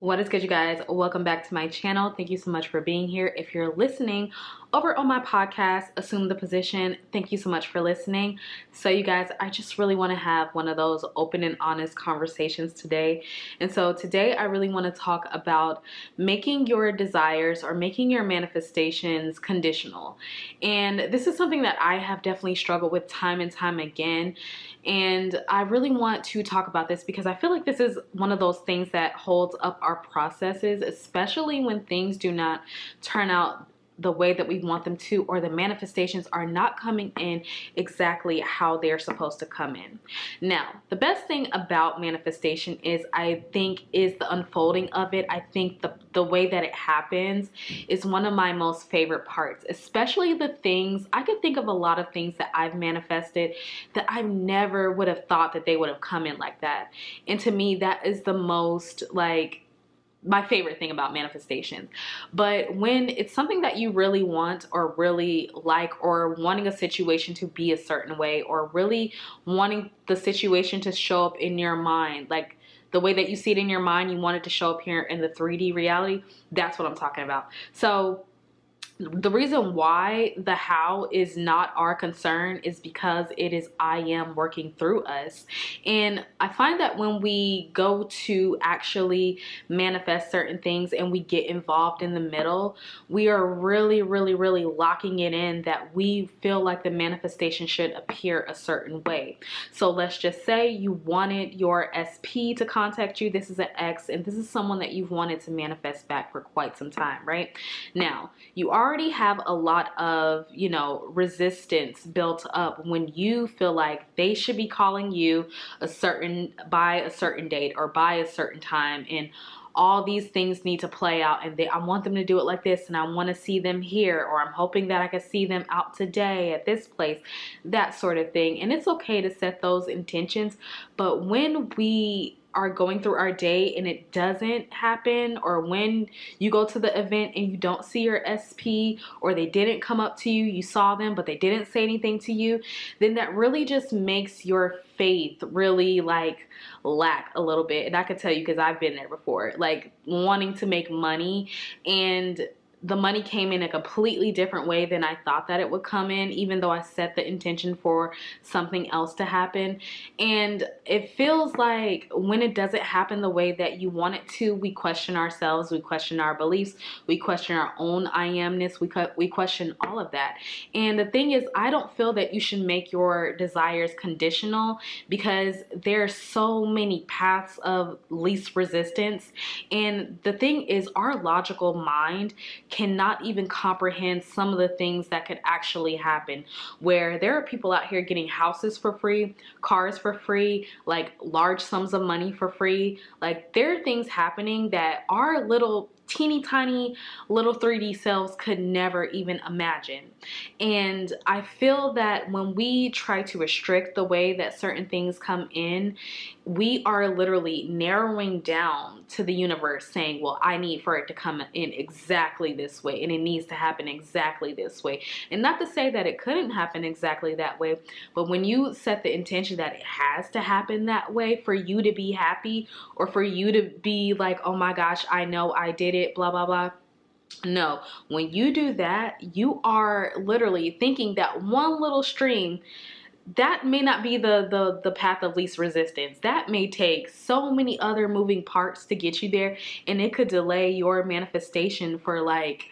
What is good, you guys? Welcome back to my channel. Thank you so much for being here. If you're listening over on my podcast, Assume the Position, thank you so much for listening. So you guys, I just really want to have one of those open and honest conversations today. And so today I really want to talk about making your desires or making your manifestations conditional. And this is something that I have definitely struggled with time and time again. And I really want to talk about this because I feel like this is one of those things that holds up our processes, especially when things do not turn out the way that we want them to, or the manifestations are not coming in exactly how they're supposed to come in. Now, the best thing about manifestation is, I think, is the unfolding of it. I think the way that it happens is one of my most favorite parts, especially the things, I could think of a lot of things that I've manifested that I never would have thought that they would have come in like that. And to me, that is the most, like, my favorite thing about manifestation. But when it's something that you really want or really like, or wanting a situation to be a certain way, or really wanting the situation to show up in your mind, like the way that you see it in your mind, you want it to show up here in the 3D reality, that's what I'm talking about. So the reason why the how is not our concern is because it is I am working through us. And I find that when we go to actually manifest certain things and we get involved in the middle, we are really locking it in that we feel like the manifestation should appear a certain way. So let's just say you wanted your SP to contact you. This is an X, and this is someone that you've wanted to manifest back for quite some time, right? Now, you already have a lot of, resistance built up when you feel like they should be calling you by a certain date or by a certain time, and all these things need to play out, and I want them to do it like this, and I want to see them here, or I'm hoping that I can see them out today at this place, that sort of thing. And it's okay to set those intentions, but when we are going through our day and it doesn't happen, or when you go to the event and you don't see your SP, or they didn't come up to you, you saw them but they didn't say anything to you, then that really just makes your faith really like lack a little bit. And I can tell you, because I've been there before, like wanting to make money, and the money came in a completely different way than I thought that it would come in, even though I set the intention for something else to happen. And it feels like when it doesn't happen the way that you want it to, we question ourselves, we question our beliefs, we question our own I amness, we question all of that. And the thing is, I don't feel that you should make your desires conditional, because there are so many paths of least resistance. And the thing is, our logical mind cannot even comprehend some of the things that could actually happen, where there are people out here getting houses for free, cars for free, like large sums of money for free. Like, there are things happening that our little teeny tiny little 3D selves could never even imagine. And I feel that when we try to restrict the way that certain things come in, we are literally narrowing down to the universe, saying, well, I need for it to come in exactly this way, and it needs to happen exactly this way. And not to say that it couldn't happen exactly that way, but when you set the intention that it has to happen that way for you to be happy, or for you to be like, oh my gosh, I know I did it, blah blah blah. No, when you do that, you are literally thinking that one little stream, that may not be the path of least resistance. That may take so many other moving parts to get you there, and it could delay your manifestation for like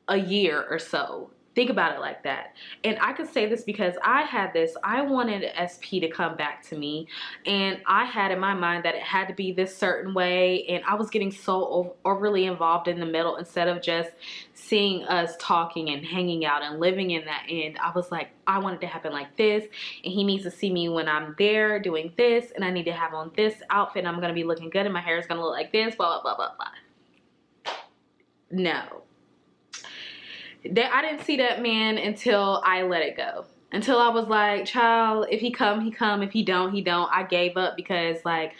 a year or so. Think about it like that. And I could say this because I wanted SP to come back to me, and I had in my mind that it had to be this certain way, and I was getting so overly involved in the middle instead of just seeing us talking and hanging out and living in that end. I was like, I want it to happen like this, and he needs to see me when I'm there doing this, and I need to have on this outfit, and I'm going to be looking good, and my hair is going to look like this, blah, blah, blah, blah, blah. No. I didn't see that man until I let it go. Until I was like, child, if he come, he come. If he don't, he don't. I gave up because, like,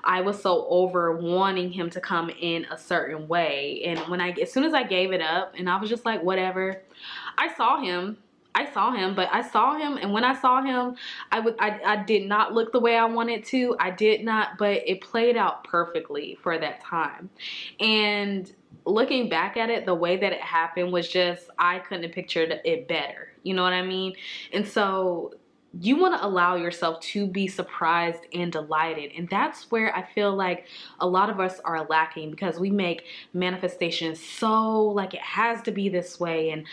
I was so over wanting him to come in a certain way. And as soon as I gave it up, and I was just like, whatever, I saw him. I saw him, but I saw him, and when I saw him, I did not look the way I wanted to. I did not, but it played out perfectly for that time. And looking back at it, the way that it happened was just, I couldn't have pictured it better. You know what I mean? And so you want to allow yourself to be surprised and delighted. And that's where I feel like a lot of us are lacking, because we make manifestation so like it has to be this way, and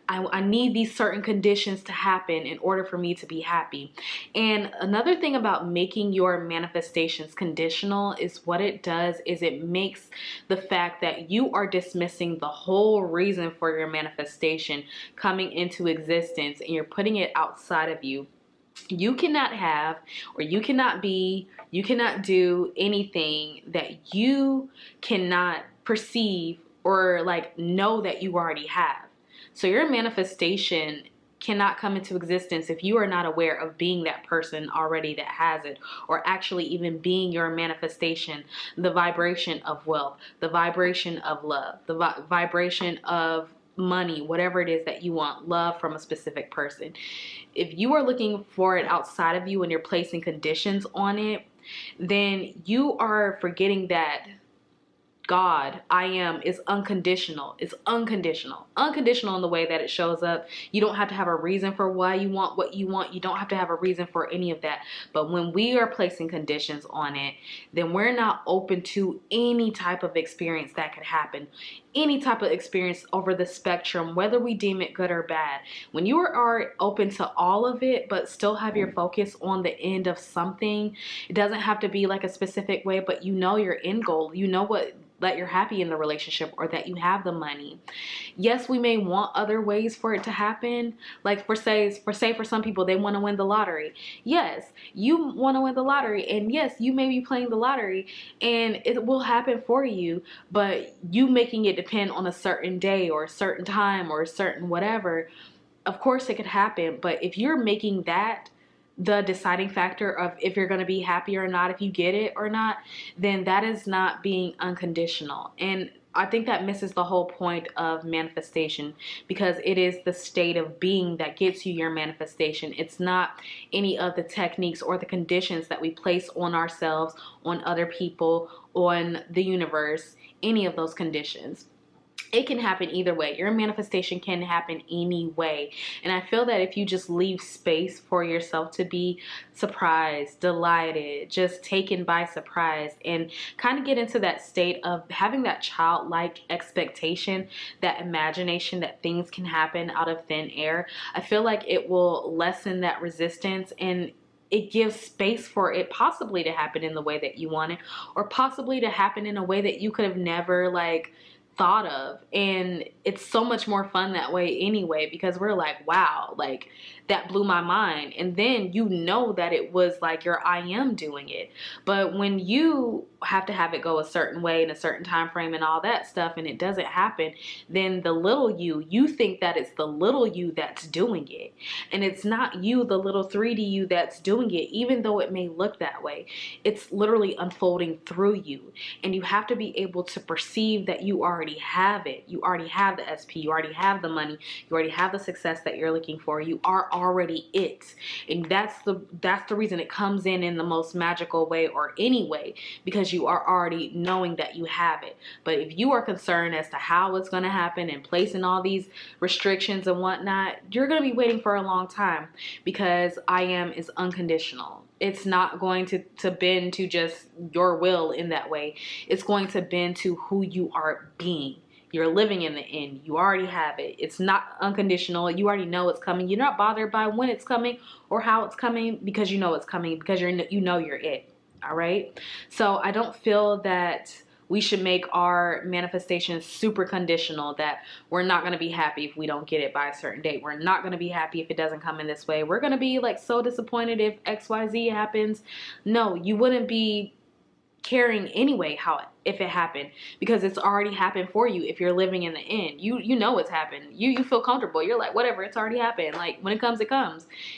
I need these certain conditions to happen in order for me to be happy. And another thing about making your manifestations conditional is what it does is it makes the fact that you are dismissing the whole reason for your manifestation coming into existence, and you're putting it outside of you. You cannot have, or you cannot be, you cannot do anything that you cannot perceive or like know that you already have. So your manifestation cannot come into existence if you are not aware of being that person already that has it, or actually even being your manifestation, the vibration of wealth, the vibration of love, the vibration of money, whatever it is that you want, love from a specific person. If you are looking for it outside of you and you're placing conditions on it, then you are forgetting that God, I am, is unconditional. It's unconditional. Unconditional in the way that it shows up. You don't have to have a reason for why you want what you want. You don't have to have a reason for any of that. But when we are placing conditions on it, then we're not open to any type of experience that could happen. Any type of experience over the spectrum, whether we deem it good or bad. When you are open to all of it, but still have your focus on the end of something, it doesn't have to be like a specific way, but you know your end goal. You know what, that you're happy in the relationship, or that you have the money. Yes, we may want other ways for it to happen. Like for some people, they want to win the lottery. Yes, you want to win the lottery, and yes, you may be playing the lottery and it will happen for you, but you making it depend on a certain day or a certain time or a certain whatever, of course it could happen. But if you're making that the deciding factor of if you're going to be happy or not, if you get it or not, then that is not being unconditional. And I think that misses the whole point of manifestation, because it is the state of being that gets you your manifestation. It's not any of the techniques or the conditions that we place on ourselves, on other people, on the universe, any of those conditions. It can happen either way. Your manifestation can happen any way. And I feel that if you just leave space for yourself to be surprised, delighted, just taken by surprise, and kind of get into that state of having that childlike expectation, that imagination that things can happen out of thin air, I feel like it will lessen that resistance, and it gives space for it possibly to happen in the way that you want it, or possibly to happen in a way that you could have never thought of. And it's so much more fun that way anyway, because we're like, wow, like that blew my mind. And then you know that it was like your I am doing it. But when you have to have it go a certain way in a certain time frame and all that stuff, and it doesn't happen, then the little you think that it's the little you that's doing it. And it's not you, the little 3D you, that's doing it, even though it may look that way. It's literally unfolding through you. And you have to be able to perceive that you already have it. You already have the SP. You already have the money. You already have the success that you're looking for. You are already it. And that's the reason it comes in the most magical way, or any way, because you are already knowing that you have it. But if you are concerned as to how it's going to happen and placing all these restrictions and whatnot, you're going to be waiting for a long time, because I am is unconditional. It's not going to bend to just your will in that way. It's going to bend to who you are being. You're living in the end. You already have it. It's not unconditional. You already know it's coming. You're not bothered by when it's coming or how it's coming, because you know it's coming, because you know you're it. All right. So I don't feel that we should make our manifestations super conditional, that we're not going to be happy if we don't get it by a certain date. We're not going to be happy if it doesn't come in this way. We're going to be like so disappointed if XYZ happens. No, you wouldn't be caring anyway if it happened, because it's already happened for you. If you're living in the end, you know it's happened. You feel comfortable. You're like, whatever, it's already happened. Like when it comes,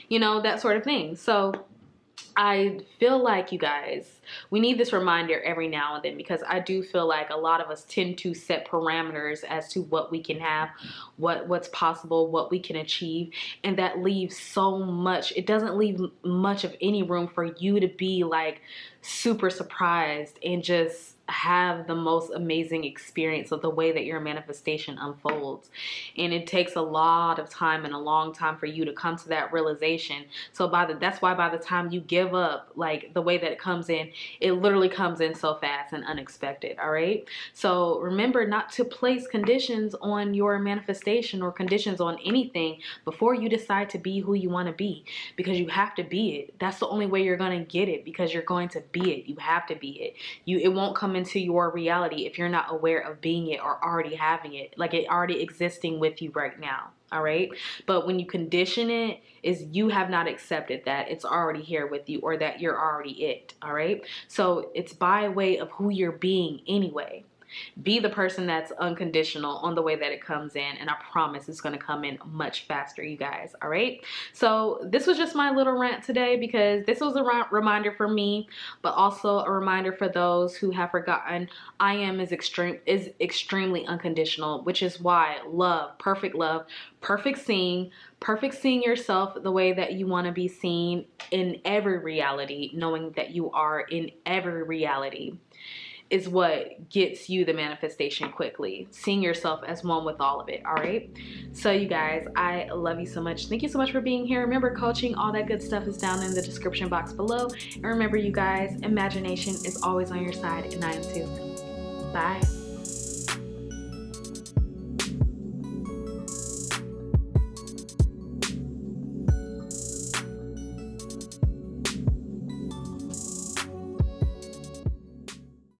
you know, that sort of thing. So I feel like, you guys, we need this reminder every now and then, because I do feel like a lot of us tend to set parameters as to what we can have, what's possible, what we can achieve, and that leaves so much. It doesn't leave much of any room for you to be like super surprised and just have the most amazing experience of the way that your manifestation unfolds. And it takes a lot of time and a long time for you to come to that realization. So that's why by the time you give up, like the way that it comes in, it literally comes in so fast and unexpected. All right. So remember not to place conditions on your manifestation or conditions on anything before you decide to be who you want to be, because you have to be it. That's the only way you're going to get it, because you're going to be it. You have to be it. It won't come into your reality if you're not aware of being it or already having it, like it already existing with you right now. All right. But when you condition it, is you have not accepted that it's already here with you, or that you're already it. All right. So it's by way of who you're being anyway. Be the person that's unconditional on the way that it comes in, and I promise it's going to come in much faster, you guys. All right. So this was just my little rant today, because this was a reminder for me, but also a reminder for those who have forgotten I am is extremely unconditional, which is why love, perfect seeing yourself the way that you want to be seen in every reality, knowing that you are in every reality, is what gets you the manifestation quickly. Seeing yourself as one with all of it. All right. So you guys, I love you so much. Thank you so much for being here. Remember, coaching, all that good stuff is down in the description box below. And remember, you guys, imagination is always on your side, and I am too. Bye.